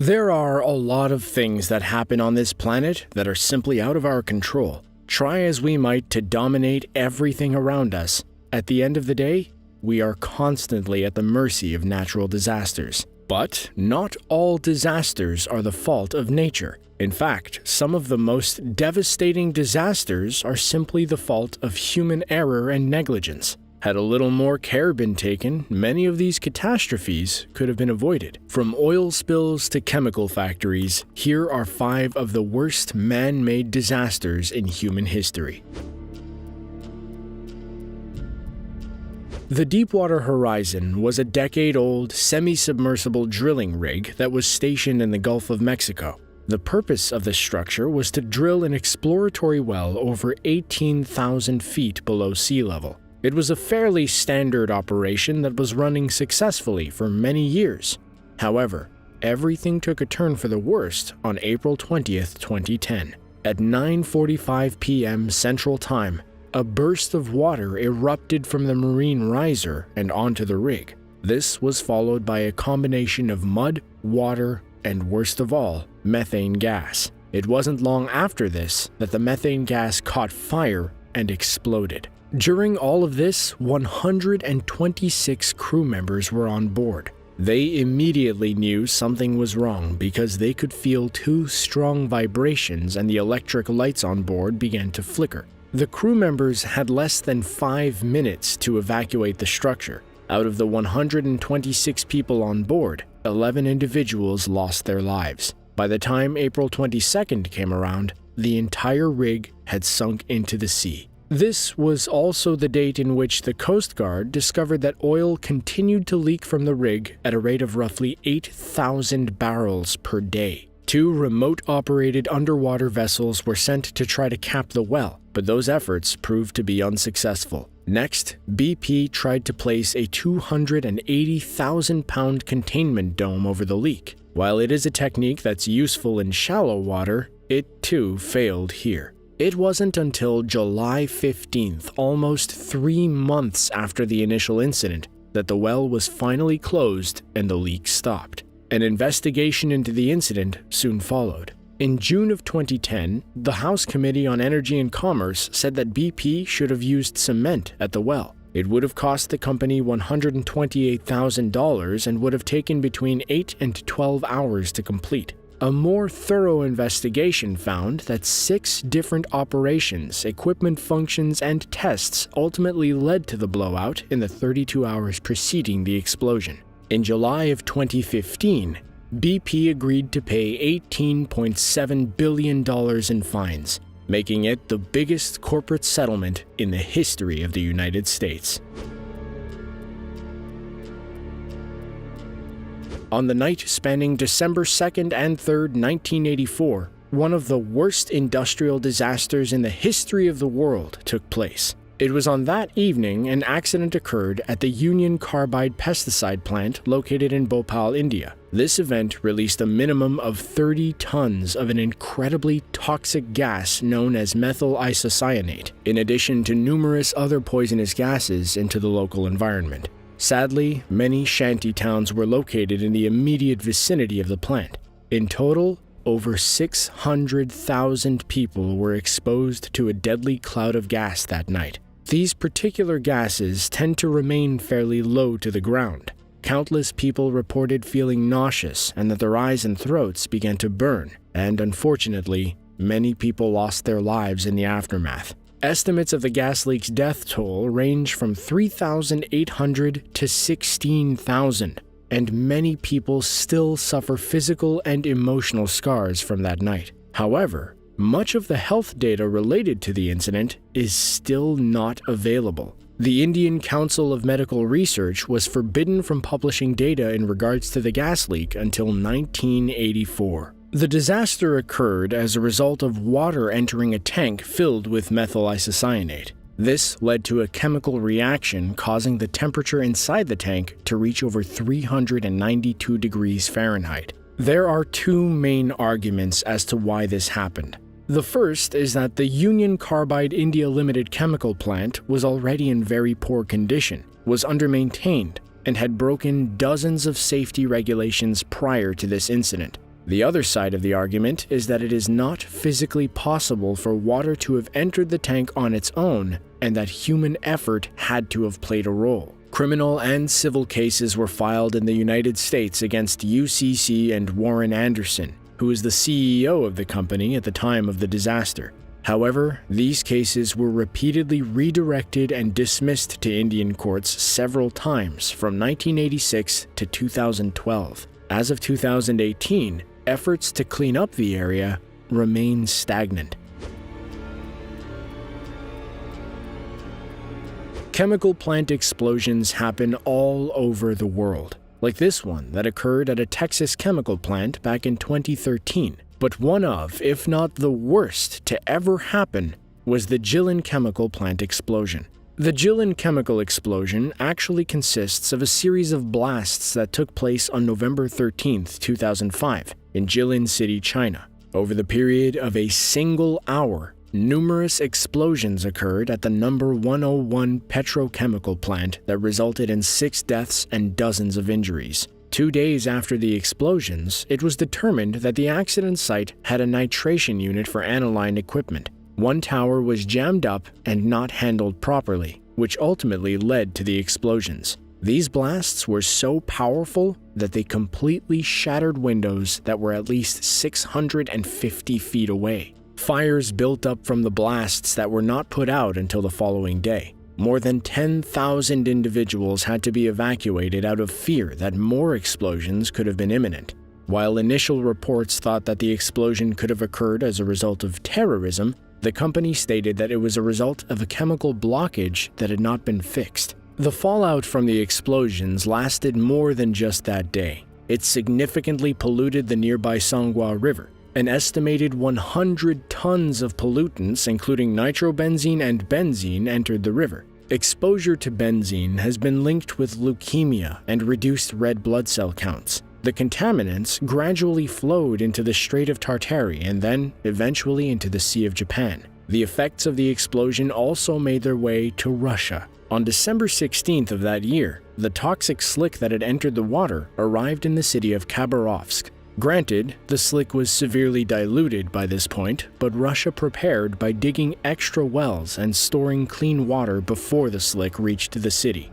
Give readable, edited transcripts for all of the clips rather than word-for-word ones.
There are a lot of things that happen on this planet that are simply out of our control. Try as we might to dominate everything around us. At the end of the day, we are constantly at the mercy of natural disasters. But not all disasters are the fault of nature. In fact, some of the most devastating disasters are simply the fault of human error and negligence. Had a little more care been taken, many of these catastrophes could have been avoided. From oil spills to chemical factories, here are 5 of the worst man-made disasters in human history. The Deepwater Horizon was a decade-old, semi-submersible drilling rig that was stationed in the Gulf of Mexico. The purpose of this structure was to drill an exploratory well over 18,000 feet below sea level. It was a fairly standard operation that was running successfully for many years. However, everything took a turn for the worst on April 20th, 2010. At 9:45 p.m. Central Time, a burst of water erupted from the marine riser and onto the rig. This was followed by a combination of mud, water, and worst of all, methane gas. It wasn't long after this that the methane gas caught fire and exploded. During all of this, 126 crew members were on board. They immediately knew something was wrong because they could feel 2 strong vibrations and the electric lights on board began to flicker. The crew members had less than 5 minutes to evacuate the structure. Out of the 126 people on board, 11 individuals lost their lives. By the time April 22nd came around, the entire rig had sunk into the sea. This was also the date in which the Coast Guard discovered that oil continued to leak from the rig at a rate of roughly 8,000 barrels per day. 2 remote-operated underwater vessels were sent to try to cap the well, but those efforts proved to be unsuccessful. Next, BP tried to place a 280,000-pound containment dome over the leak. While it is a technique that's useful in shallow water, it too failed here. It wasn't until July 15th, almost 3 months after the initial incident, that the well was finally closed and the leak stopped. An investigation into the incident soon followed. In June of 2010, the House Committee on Energy and Commerce said that BP should have used cement at the well. It would have cost the company $128,000 and would have taken between 8 and 12 hours to complete. A more thorough investigation found that 6 different operations, equipment functions, and tests ultimately led to the blowout in the 32 hours preceding the explosion. In July of 2015, BP agreed to pay $18.7 billion in fines, making it the biggest corporate settlement in the history of the United States. On the night spanning December 2nd and 3rd, 1984, one of the worst industrial disasters in the history of the world took place. It was on that evening an accident occurred at the Union Carbide pesticide plant located in Bhopal, India. This event released a minimum of 30 tons of an incredibly toxic gas known as methyl isocyanate, in addition to numerous other poisonous gases into the local environment. Sadly, many shanty towns were located in the immediate vicinity of the plant. In total, over 600,000 people were exposed to a deadly cloud of gas that night. These particular gases tend to remain fairly low to the ground. Countless people reported feeling nauseous and that their eyes and throats began to burn, and unfortunately, many people lost their lives in the aftermath. Estimates of the gas leak's death toll range from 3,800 to 16,000, and many people still suffer physical and emotional scars from that night. However, much of the health data related to the incident is still not available. The Indian Council of Medical Research was forbidden from publishing data in regards to the gas leak until 1984. The disaster occurred as a result of water entering a tank filled with methyl isocyanate. This led to a chemical reaction causing the temperature inside the tank to reach over 392 degrees Fahrenheit. There are 2 main arguments as to why this happened. The first is that the Union Carbide India Limited chemical plant was already in very poor condition, was undermaintained, and had broken dozens of safety regulations prior to this incident. The other side of the argument is that it is not physically possible for water to have entered the tank on its own, and that human effort had to have played a role. Criminal and civil cases were filed in the United States against UCC and Warren Anderson, who was the CEO of the company at the time of the disaster. However, these cases were repeatedly redirected and dismissed to Indian courts several times from 1986 to 2012. As of 2018, efforts to clean up the area remain stagnant. Chemical plant explosions happen all over the world, like this one that occurred at a Texas chemical plant back in 2013. But one of, if not the worst to ever happen, was the Jilin chemical plant explosion. The Jilin chemical explosion actually consists of a series of blasts that took place on November 13, 2005, in Jilin City, China. Over the period of a single hour, numerous explosions occurred at the number 101 petrochemical plant that resulted in 6 deaths and dozens of injuries. 2 days after the explosions, it was determined that the accident site had a nitration unit for aniline equipment. One tower was jammed up and not handled properly, which ultimately led to the explosions. These blasts were so powerful that they completely shattered windows that were at least 650 feet away. Fires built up from the blasts that were not put out until the following day. More than 10,000 individuals had to be evacuated out of fear that more explosions could have been imminent. While initial reports thought that the explosion could have occurred as a result of terrorism, the company stated that it was a result of a chemical blockage that had not been fixed. The fallout from the explosions lasted more than just that day. It significantly polluted the nearby Songhua River. An estimated 100 tons of pollutants, including nitrobenzene and benzene, entered the river. Exposure to benzene has been linked with leukemia and reduced red blood cell counts. The contaminants gradually flowed into the Strait of Tartary and then, eventually, into the Sea of Japan. The effects of the explosion also made their way to Russia. On December 16th of that year, the toxic slick that had entered the water arrived in the city of Khabarovsk. Granted, the slick was severely diluted by this point, but Russia prepared by digging extra wells and storing clean water before the slick reached the city.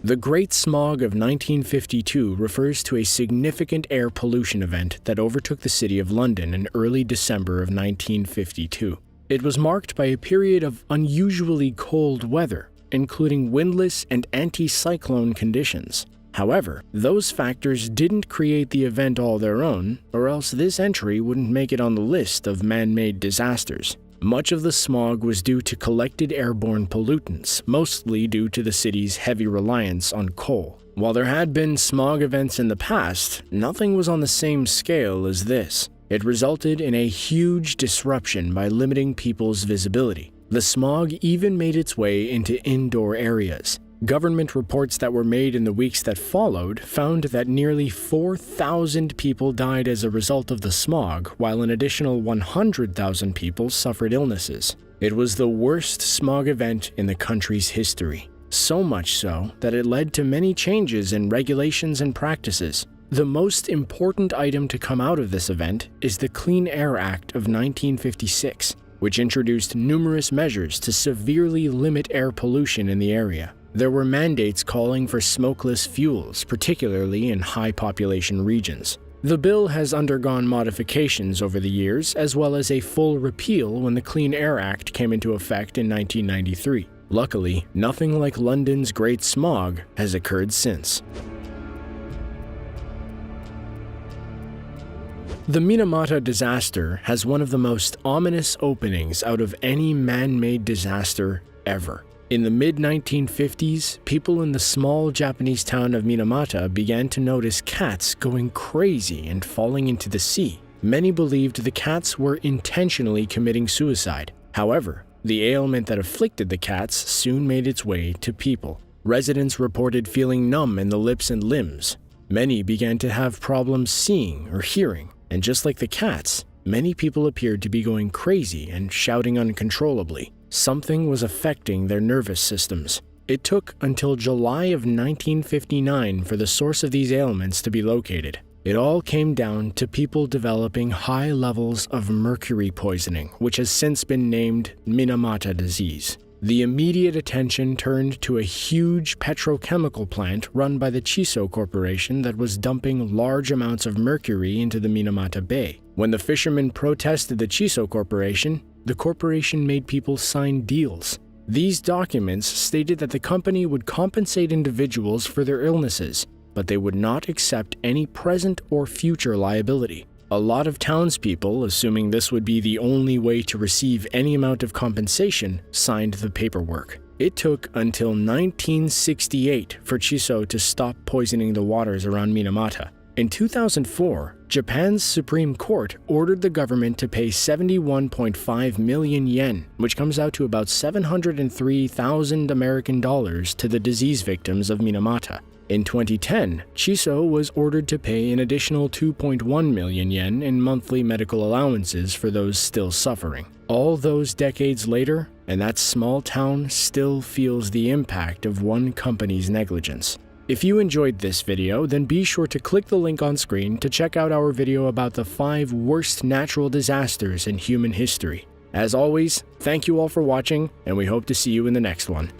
The Great Smog of 1952 refers to a significant air pollution event that overtook the city of London in early December of 1952. It was marked by a period of unusually cold weather, including windless and anti-cyclone conditions. However, those factors didn't create the event all their own, or else this entry wouldn't make it on the list of man-made disasters. Much of the smog was due to collected airborne pollutants, mostly due to the city's heavy reliance on coal. While there had been smog events in the past, nothing was on the same scale as this. It resulted in a huge disruption by limiting people's visibility. The smog even made its way into indoor areas. Government reports that were made in the weeks that followed found that nearly 4,000 people died as a result of the smog, while an additional 100,000 people suffered illnesses. It was the worst smog event in the country's history. So much so that it led to many changes in regulations and practices. The most important item to come out of this event is the Clean Air Act of 1956, which introduced numerous measures to severely limit air pollution in the area. There were mandates calling for smokeless fuels, particularly in high-population regions. The bill has undergone modifications over the years, as well as a full repeal when the Clean Air Act came into effect in 1993. Luckily, nothing like London's Great Smog has occurred since. The Minamata disaster has one of the most ominous openings out of any man-made disaster ever. In the mid-1950s, people in the small Japanese town of Minamata began to notice cats going crazy and falling into the sea. Many believed the cats were intentionally committing suicide. However, the ailment that afflicted the cats soon made its way to people. Residents reported feeling numb in the lips and limbs. Many began to have problems seeing or hearing. And just like the cats, many people appeared to be going crazy and shouting uncontrollably. Something was affecting their nervous systems. It took until July of 1959 for the source of these ailments to be located. It all came down to people developing high levels of mercury poisoning, which has since been named Minamata disease. The immediate attention turned to a huge petrochemical plant run by the Chiso Corporation that was dumping large amounts of mercury into the Minamata Bay. When the fishermen protested the Chiso Corporation, the corporation made people sign deals. These documents stated that the company would compensate individuals for their illnesses, but they would not accept any present or future liability. A lot of townspeople, assuming this would be the only way to receive any amount of compensation, signed the paperwork. It took until 1968 for Chiso to stop poisoning the waters around Minamata. In 2004, Japan's Supreme Court ordered the government to pay 71.5 million yen, which comes out to about 703,000 American dollars, to the disease victims of Minamata. In 2010, Chiso was ordered to pay an additional 2.1 million yen in monthly medical allowances for those still suffering. All those decades later, and that small town still feels the impact of one company's negligence. If you enjoyed this video, then be sure to click the link on screen to check out our video about the 5 worst natural disasters in human history. As always, thank you all for watching, and we hope to see you in the next one.